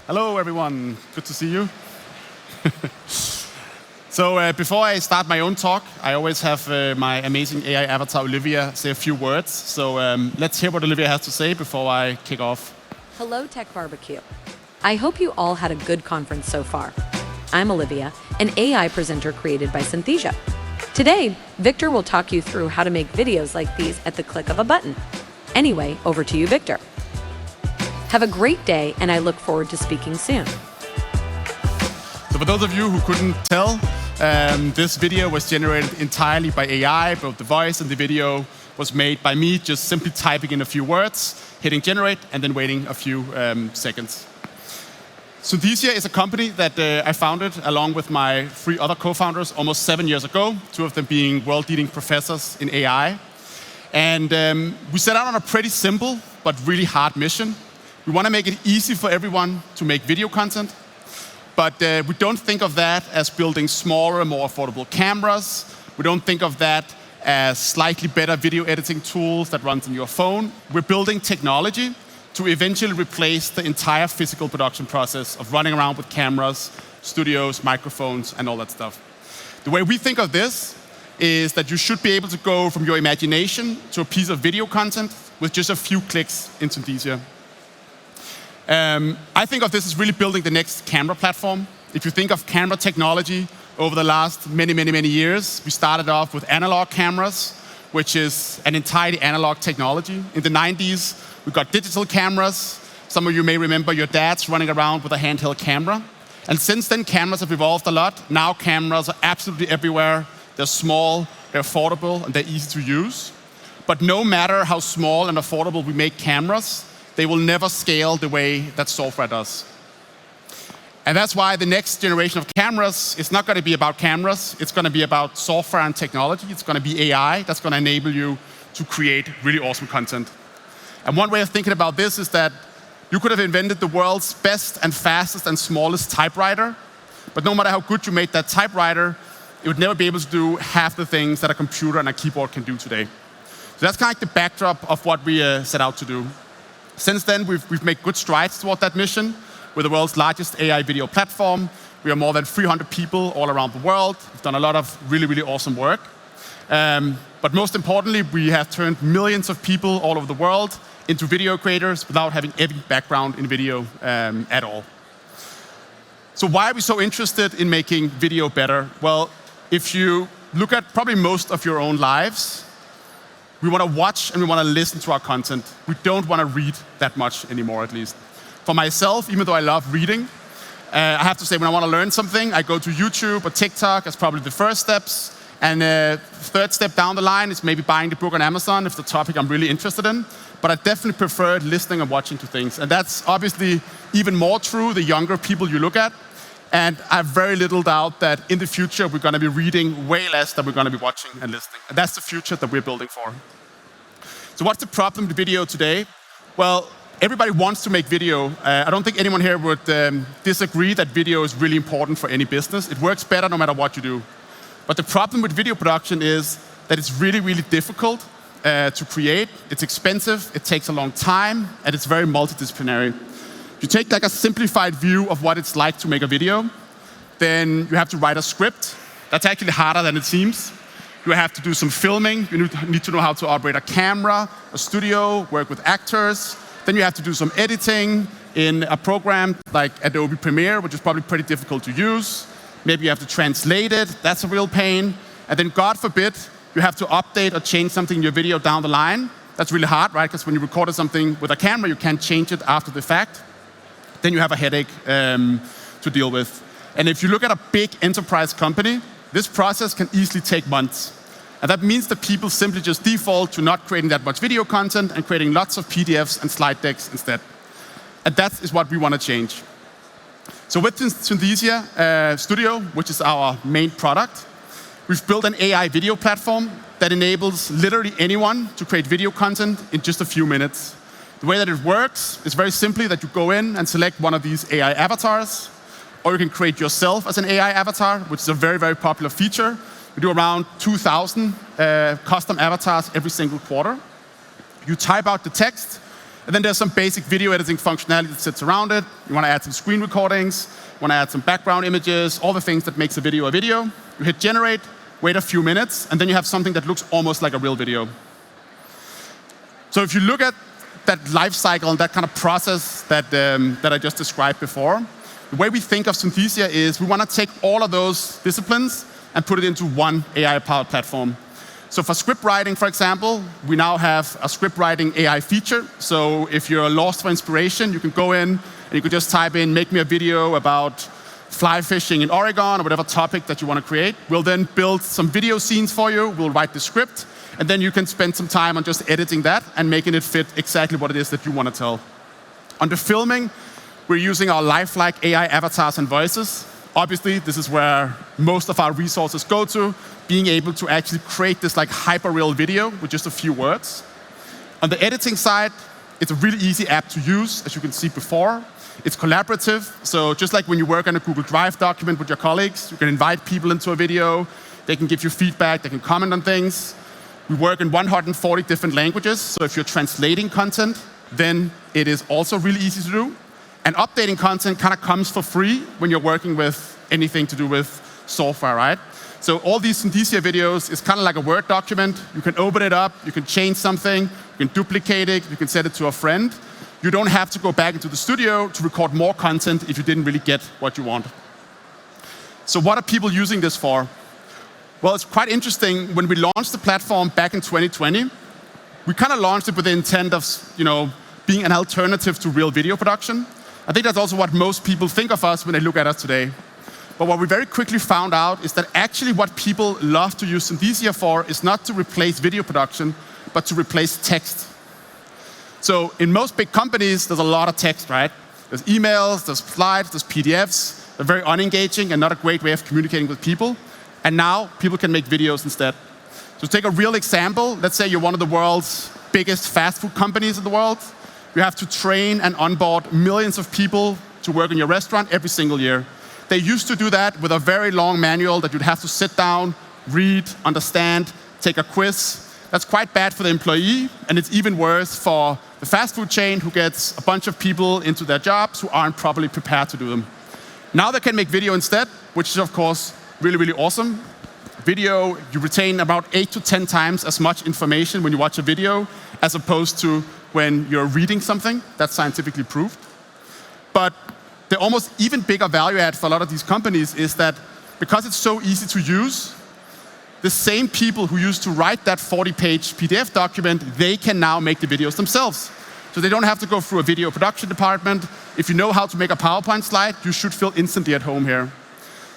Hello, everyone. Good to see you. So before I start my own talk, I always have my amazing AI avatar, Olivia, say a few words. So let's hear what Olivia has to say before I kick off. Hello, TechBBQ. I hope you all had a good conference so far. I'm Olivia, an AI presenter created by Synthesia. Today, Victor will talk you through how to make videos like these at the click of a button. Anyway, over to you, Victor. Have a great day, and I look forward to speaking soon. So for those of you who couldn't tell, this video was generated entirely by AI. Both the voice and the video was made by me, just simply typing in a few words, hitting generate, and then waiting a few seconds. Synthesia is a company that I founded along with my 3 other co-founders almost 7 years ago, 2 of them being world-leading professors in AI. And we set out on a pretty simple but really hard mission. We want to make it easy for everyone to make video content, but we don't think of that as building smaller, more affordable cameras. We don't think of that as slightly better video editing tools that runs on your phone. We're building technology to eventually replace the entire physical production process of running around with cameras, studios, microphones, and all that stuff. The way we think of this is that you should be able to go from your imagination to a piece of video content with just a few clicks in Synthesia. I think of this as really building the next camera platform. If you think of camera technology over the last many years, we started off with analog cameras, which is an entirely analog technology. In the 90s, we got digital cameras. Some of you may remember your dads running around with a handheld camera. And since then, cameras have evolved a lot. Now cameras are absolutely everywhere. They're small, they're affordable, and they're easy to use. But no matter how small and affordable we make cameras, they will never scale the way that software does. And that's why the next generation of cameras is not going to be about cameras. It's going to be about software and technology. It's going to be AI that's going to enable you to create really awesome content. And one way of thinking about this is that you could have invented the world's best and fastest and smallest typewriter, but no matter how good you made that typewriter, it would never be able to do half the things that a computer and a keyboard can do today. So that's kind of like the backdrop of what we set out to do. Since then, we've made good strides toward that mission. We're the world's largest AI video platform. We are more than 300 people all around the world. We've done a lot of really awesome work. But most importantly, we have turned millions of people all over the world into video creators without having any background in video at all. So why are we so interested in making video better? Well, if you look at probably most of your own lives, we want to watch and we want to listen to our content. We don't want to read that much anymore, at least. For myself, even though I love reading, I have to say when I want to learn something, I go to YouTube or TikTok as probably the first steps. And third step down the line is maybe buying the book on Amazon if it's a topic I'm really interested in. But I definitely prefer listening and watching to things. And that's obviously even more true the younger people you look at. And I have very little doubt that in the future, we're going to be reading way less than we're going to be watching and listening. And that's the future that we're building for. So what's the problem with video today? Well, everybody wants to make video. I don't think anyone here would disagree that video is really important for any business. It works better no matter what you do. But the problem with video production is that it's really difficult to create. It's expensive, it takes a long time, and it's very multidisciplinary. If you take like a simplified view of what it's like to make a video, then you have to write a script. That's actually harder than it seems. You have to do some filming. You need to know how to operate a camera, a studio, work with actors. Then you have to do some editing in a program like Adobe Premiere, which is probably pretty difficult to use. Maybe you have to translate it. That's a real pain. And then God forbid, you have to update or change something in your video down the line. That's really hard, right? Because when you recorded something with a camera, you can't change it after the fact. Then you have a headache to deal with. And if you look at a big enterprise company, this process can easily take months. And that means that people simply just default to not creating that much video content and creating lots of PDFs and slide decks instead. And that is what we want to change. So with Synthesia Studio, which is our main product, we've built an AI video platform that enables literally anyone to create video content in just a few minutes. The way that it works is very simply that you go in and select one of these AI avatars, or you can create yourself as an AI avatar, which is a very popular feature. We do around 2,000 custom avatars every single quarter. You type out the text, And then there's some basic video editing functionality that sits around it. You want to add some screen recordings, you want to add some background images, all the things that makes a video a video. You hit generate, wait a few minutes, and then you have something that looks almost like a real video. So if you look at that life cycle and that kind of process that I just described before, the way we think of Synthesia is we want to take all of those disciplines and put it into one AI-powered platform. So for script writing, for example, we now have a script writing AI feature. So if you're lost for inspiration, you can go in and you can just type in, make me a video about fly fishing in Oregon or whatever topic that you want to create. We'll then build some video scenes for you. We'll write the script. And then you can spend some time on just editing that and making it fit exactly what it is that you want to tell. On the filming, we're using our lifelike AI avatars and voices. Obviously, this is where most of our resources go to, being able to actually create this like hyper-real video with just a few words. On the editing side, it's a really easy app to use, as you can see before. It's collaborative, so just like when you work on a Google Drive document with your colleagues, you can invite people into a video, they can give you feedback, they can comment on things. We work in 140 different languages, so if you're translating content, then it is also really easy to do. And updating content kind of comes for free when you're working with anything to do with software, right? So all these Synthesia videos is kind of like a Word document. You can open it up, you can change something, you can duplicate it, you can send it to a friend. You don't have to go back into the studio to record more content if you didn't really get what you want. So what are people using this for? Well, it's quite interesting. When we launched the platform back in 2020, we kind of launched it with the intent of, being an alternative to real video production. I think that's also what most people think of us when they look at us today. But what we very quickly found out is that actually what people love to use Synthesia for is not to replace video production, but to replace text. So in most big companies, there's a lot of text, right? There's emails, there's slides, there's PDFs. They're very unengaging and not a great way of communicating with people. And now people can make videos instead. So take a real example. Let's say you're one of the world's biggest fast food companies in the world. You have to train and onboard millions of people to work in your restaurant every single year. They used to do that with a very long manual that you'd have to sit down, read, understand, take a quiz. That's quite bad for the employee, and it's even worse for the fast food chain who gets a bunch of people into their jobs who aren't properly prepared to do them. Now they can make video instead, which is of course really, really awesome. Video, you retain about 8 to 10 times as much information when you watch a video as opposed to when you're reading something. That's scientifically proved. But the almost even bigger value add for a lot of these companies is that because it's so easy to use, the same people who used to write that 40-page PDF document, they can now make the videos themselves. So they don't have to go through a video production department. If you know how to make a PowerPoint slide, you should feel instantly at home here.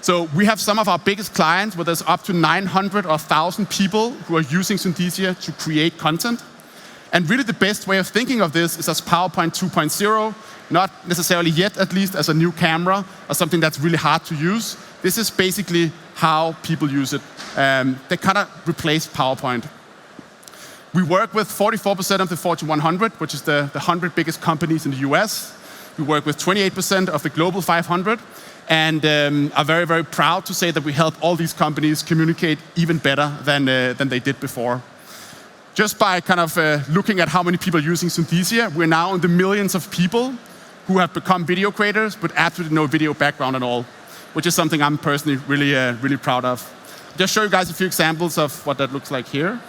So we have some of our biggest clients where there's up to 900 or 1,000 people who are using Synthesia to create content. And really the best way of thinking of this is as PowerPoint 2.0, not necessarily yet at least as a new camera or something that's really hard to use. This is basically how people use it. They kind of replace PowerPoint. We work with 44% of the Fortune 100, which is the 100 biggest companies in the US. We work with 28% of the Global 500. And are very, very proud to say that we help all these companies communicate even better than they did before. Just by kind of looking at how many people are using Synthesia, we're now in the millions of people who have become video creators with absolutely no video background at all, which is something I'm personally really, really proud of. Just show you guys a few examples of what that looks like here.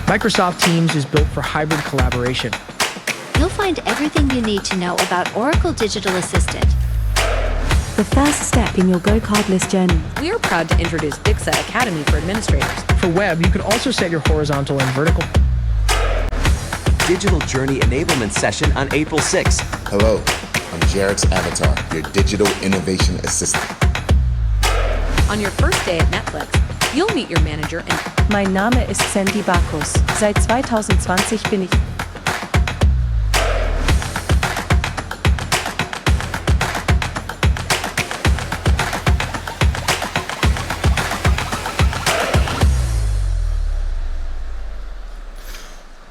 Microsoft Teams is built for hybrid collaboration. You'll find everything you need to know about Oracle Digital Assistant. The first step in your Go Cardless journey. We are proud to introduce Dixa Academy for administrators. For web, you can also set your horizontal and vertical. Digital Journey Enablement Session on April 6th. Hello, I'm Jarek's avatar, your digital innovation assistant. On your first day at Netflix, you'll meet your manager and Mein Name ist Sandy Bacchus. Seit 2020 bin ich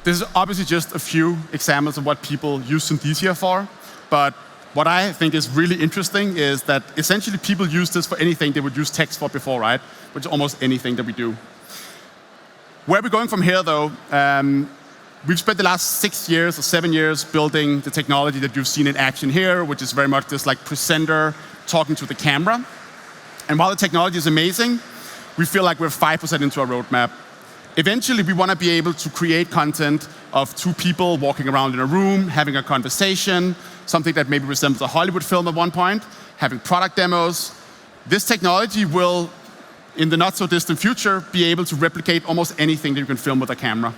This is obviously just a few examples of what people use Synthesia for, but what I think is really interesting is that essentially people use this for anything they would use text for before, right? Which is almost anything that we do. Where we're going from here, though, we've spent the last 6 years or 7 years building the technology that you've seen in action here, which is very much this like presenter talking to the camera. And while the technology is amazing, we feel like we're 5% into our roadmap. Eventually, we want to be able to create content of two people walking around in a room, having a conversation, something that maybe resembles a Hollywood film at one point, having product demos. This technology will, in the not so distant future, be able to replicate almost anything that you can film with a camera.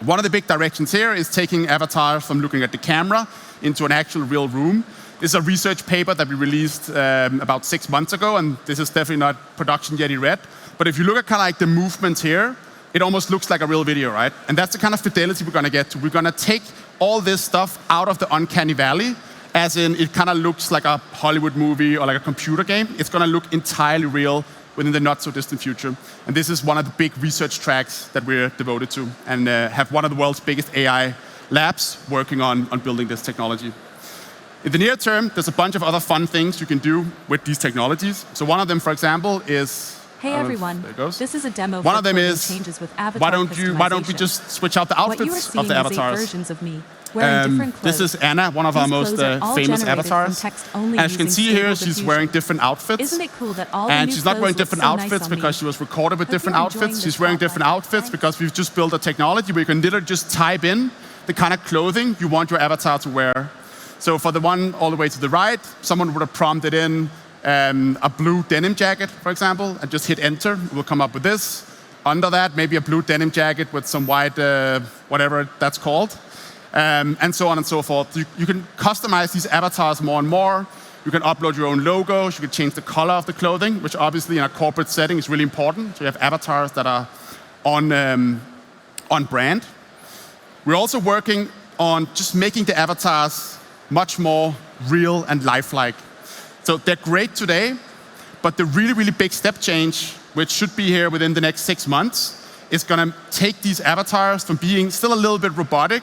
One of the big directions here is taking avatars from looking at the camera into an actual real room. This is a research paper that we released about 6 months ago, and this is definitely not production yet read. But if you look at kind of like the movements here, it almost looks like a real video, right? And that's the kind of fidelity we're gonna get to. We're gonna take all this stuff out of the uncanny valley, as in it kind of looks like a Hollywood movie or like a computer game. It's gonna look entirely real within the not so distant future. And this is one of the big research tracks that we're devoted to, and have one of the world's biggest AI labs working on building this technology. In the near term, there's a bunch of other fun things you can do with these technologies. So one of them, for example, is Hey everyone, there it goes. This is a demo One for of them uploading is, changes with avatar why don't we customization. just switch out the What you are outfits seeing of the is 8 avatars? versions of me wearing different clothes. This is Anna, one of our These most clothes are all famous generated from avatars. text only As you can using see here, Stable she's Diffusion. wearing different outfits. Isn't it cool that all the And new she's not wearing clothes look different so nice outfits on me? because she was recorded with Hope different you're enjoying outfits. this She's wearing different spotlight. outfits Thanks. because we've just built a technology where you can literally just type in the kind of clothing you want your avatar to wear. So for the one all the way to the right, someone would have prompted in a blue denim jacket, for example, and just hit enter. We'll come up with this. Under that, maybe a blue denim jacket with some white, whatever that's called, and so on and so forth. You can customize these avatars more and more. You can upload your own logos. You can change the color of the clothing, which obviously in a corporate setting is really important. So you have avatars that are on brand. We're also working on just making the avatars much more real and lifelike. So they're great today, but the really, really big step change, which should be here within the next 6 months, is gonna take these avatars from being still a little bit robotic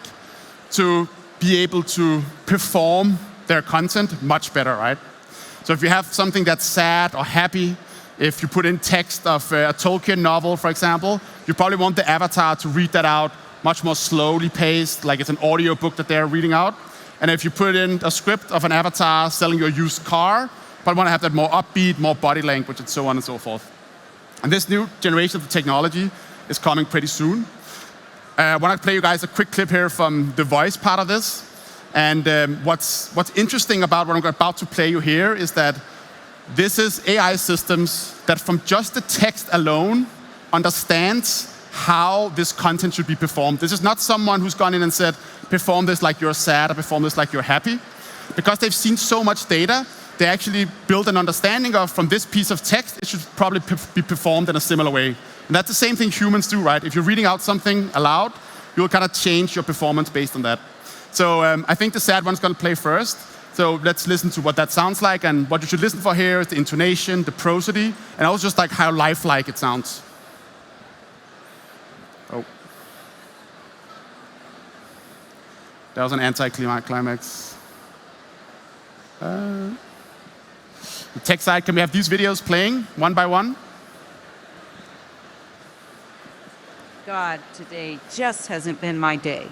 to be able to perform their content much better, right? So if you have something that's sad or happy, if you put in text of a Tolkien novel, for example, you probably want the avatar to read that out much more slowly paced, like it's an audio book that they're reading out. And if you put in a script of an avatar selling you a used car, you probably want to have that more upbeat, more body language, and so on and so forth. And this new generation of the technology is coming pretty soon. I want to play you guys a quick clip here from the voice part of this. And what's interesting about what I'm about to play you here is that this is AI systems that from just the text alone understands how this content should be performed. This is not someone who's gone in and said, perform this like you're sad or perform this like you're happy. Because they've seen so much data, they actually build an understanding of, from this piece of text, it should probably be performed in a similar way. And that's the same thing humans do, right? If you're reading out something aloud, you'll kind of change your performance based on that. So I think the sad one's gonna play first. So let's listen to what that sounds like. And what you should listen for here is the intonation, the prosody, and also just like how lifelike it sounds. Oh. That was an anti-climax. The tech side, can we have these videos playing one by one? God, today just hasn't been my day.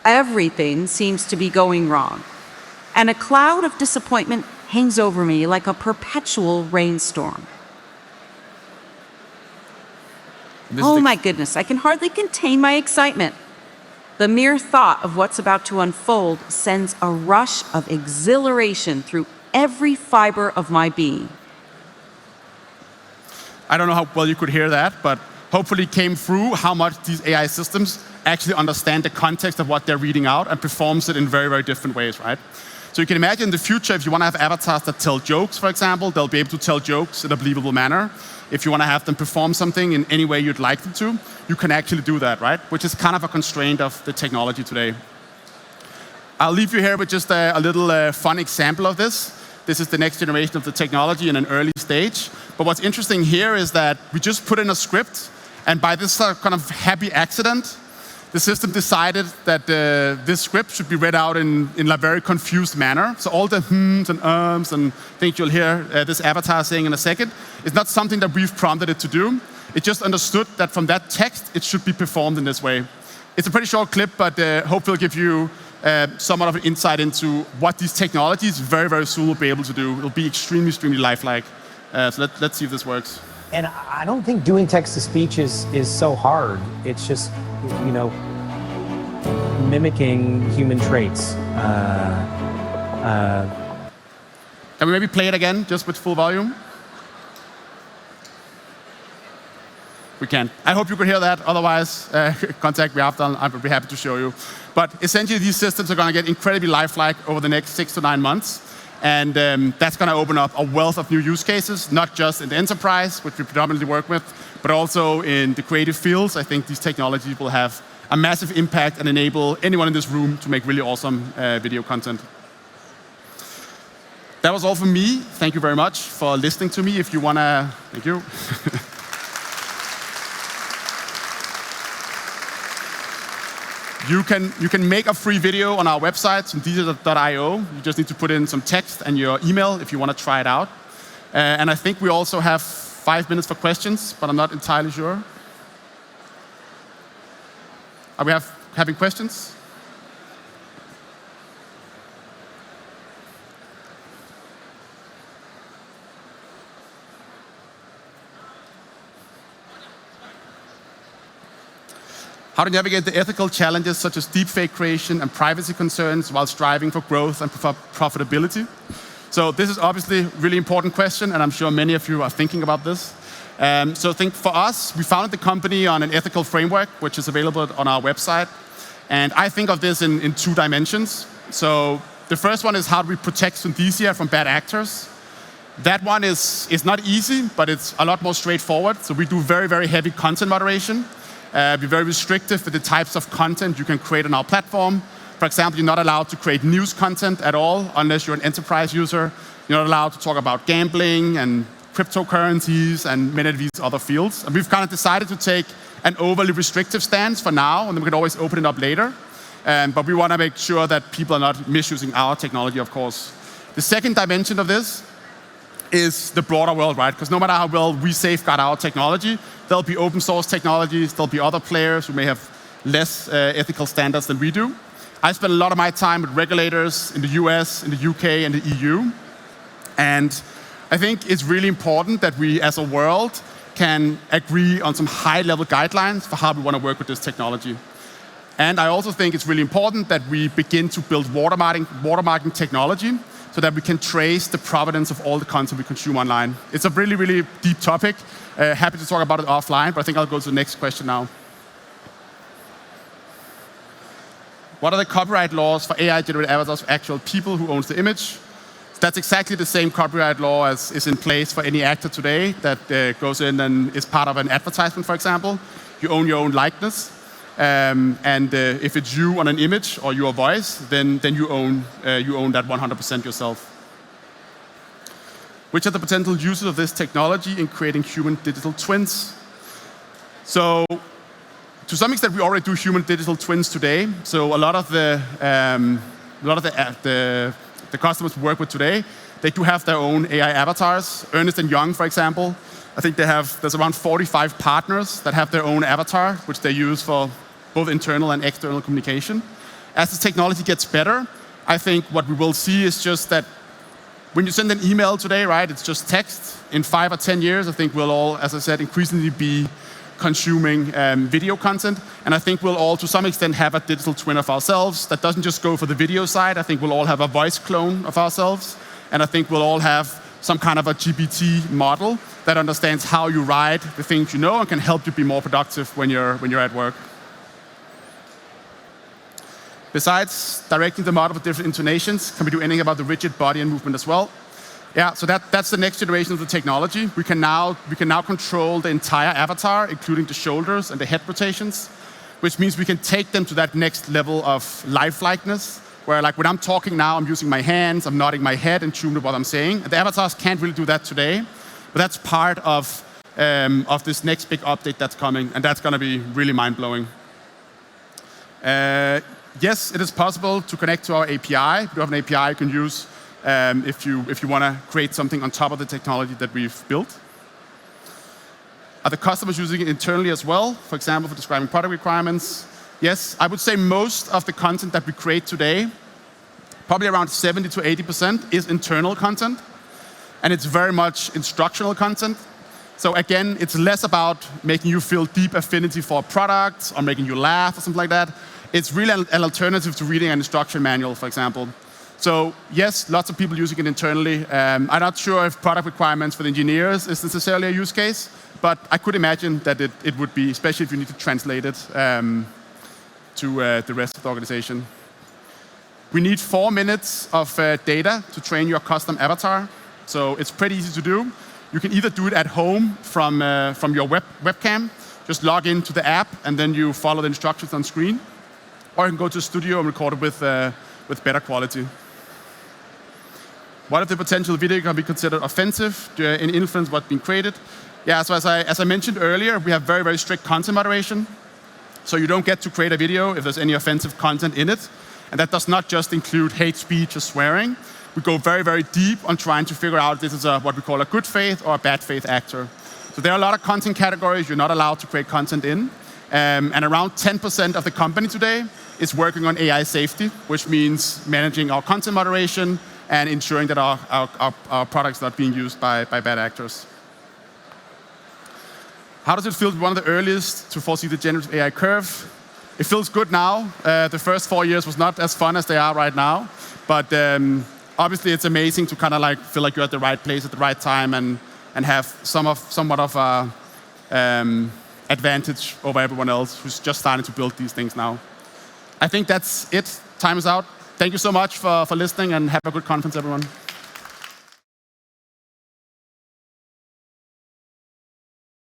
Everything seems to be going wrong. And a cloud of disappointment hangs over me like a perpetual rainstorm. Oh my goodness, I can hardly contain my excitement. The mere thought of what's about to unfold sends a rush of exhilaration through every fiber of my being. I don't know how well you could hear that, but hopefully it came through how much these AI systems actually understand the context of what they're reading out and performs it in very, very different ways, right? So you can imagine in the future, if you want to have avatars that tell jokes, for example, they'll be able to tell jokes in a believable manner. If you want to have them perform something in any way you'd like them to, you can actually do that, right? Which is kind of a constraint of the technology today. I'll leave you here with just a little fun example of this. This is the next generation of the technology in an early stage. But what's interesting here is that we just put in a script, and by this kind of happy accident, the system decided that this script should be read out in a very confused manner. So all the hms and ums and things you'll hear this avatar saying in a second is not something that we've prompted it to do. It just understood that from that text, it should be performed in this way. It's a pretty short clip, but hopefully it'll give you somewhat of an insight into what these technologies very, very soon will be able to do. It'll be extremely, extremely lifelike. So let's see if this works. And I don't think doing text-to-speech is so hard. It's just, you know, mimicking human traits. Can we maybe play it again, just with full volume? We can. I hope you could hear that. Otherwise, contact me after. I'll be happy to show you. But essentially, these systems are going to get incredibly lifelike over the next 6 to 9 months. And that's going to open up a wealth of new use cases, not just in the enterprise, which we predominantly work with, but also in the creative fields. I think these technologies will have a massive impact and enable anyone in this room to make really awesome video content. That was all from me. Thank you very much for listening to me. If you want to, thank you. You can make a free video on our website, synthesia.io. You just need to put in some text and your email if you want to try it out. And I think we also have 5 minutes for questions, but I'm not entirely sure. Are we having questions? How to navigate the ethical challenges such as deepfake creation and privacy concerns while striving for growth and profitability. So this is obviously a really important question, and I'm sure many of you are thinking about this. So I think for us, we founded the company on an ethical framework, which is available on our website. And I think of this in 2 dimensions. So the first one is how do we protect Synthesia from bad actors? That one is not easy, but it's a lot more straightforward. So we do very, very heavy content moderation. Be very restrictive with the types of content you can create on our platform. For example, you're not allowed to create news content at all unless you're an enterprise user. You're not allowed to talk about gambling and cryptocurrencies and many of these other fields. And we've kind of decided to take an overly restrictive stance for now, and then we can always open it up later. But we want to make sure that people are not misusing our technology, of course. The second dimension of this is the broader world, right? Because no matter how well we safeguard our technology, there'll be open source technologies, there'll be other players who may have less ethical standards than we do. I spend a lot of my time with regulators in the US, in the UK, and the EU. And I think it's really important that we, as a world, can agree on some high-level guidelines for how we want to work with this technology. And I also think it's really important that we begin to build watermarking technology so that we can trace the provenance of all the content we consume online. It's a really, really deep topic. Happy to talk about it offline, but I think I'll go to the next question now. What are the copyright laws for AI-generated avatars of actual people who owns the image? That's exactly the same copyright law as is in place for any actor today that goes in and is part of an advertisement, for example. You own your own likeness. If it's you on an image or your voice, then you own that 100% yourself. Which are the potential uses of this technology in creating human digital twins? So, to some extent, we already do human digital twins today. So a lot of the customers we work with today, they do have their own AI avatars. Ernst & Young, for example, I think there's around 45 partners that have their own avatar, which they use for both internal and external communication. As the technology gets better, I think what we will see is just that when you send an email today, right, it's just text. In 5 or 10 years, I think we'll all, as I said, increasingly be consuming video content. And I think we'll all, to some extent, have a digital twin of ourselves that doesn't just go for the video side. I think we'll all have a voice clone of ourselves. And I think we'll all have some kind of a GPT model that understands how you write the things you know and can help you be more productive when you're at work. Besides directing the model with different intonations, can we do anything about the rigid body and movement as well? Yeah, so that's the next generation of the technology. We can now control the entire avatar, including the shoulders and the head rotations, which means we can take them to that next level of lifelikeness, where like when I'm talking now, I'm using my hands, I'm nodding my head and tune to what I'm saying. And the avatars can't really do that today, but that's part of this next big update that's coming, and that's going to be really mind-blowing. Yes, it is possible to connect to our API. We have an API you can use if you want to create something on top of the technology that we've built. Are the customers using it internally as well? For example, for describing product requirements. yes, I would say most of the content that we create today, probably around 70 to 80%, is internal content. And it's very much instructional content. So again, it's less about making you feel deep affinity for products or making you laugh or something like that. It's really an alternative to reading an instruction manual, for example. So yes, lots of people using it internally. I'm not sure if product requirements for the engineers is necessarily a use case, but I could imagine that it would be, especially if you need to translate it to the rest of the organization. We need 4 minutes of data to train your custom avatar. So it's pretty easy to do. You can either do it at home from your webcam, just log into the app, and then you follow the instructions on screen. Or you can go to the studio and record it with better quality. What if the potential video can be considered offensive and influence what's being created? Yeah, so as I mentioned earlier, we have very, very strict content moderation. So you don't get to create a video if there's any offensive content in it. And that does not just include hate speech or swearing. We go very, very deep on trying to figure out if this is what we call a good faith or a bad faith actor. So there are a lot of content categories you're not allowed to create content in. And around 10% of the company today is working on AI safety, which means managing our content moderation and ensuring that our products are not being used by bad actors. How does it feel to be one of the earliest to foresee the generative AI curve? It feels good now. The first 4 years was not as fun as they are right now. But obviously, it's amazing to kind of like feel like you're at the right place at the right time and have somewhat of a advantage over everyone else who's just starting to build these things now. I think that's it. Time is out. Thank you so much for listening, and have a good conference, everyone.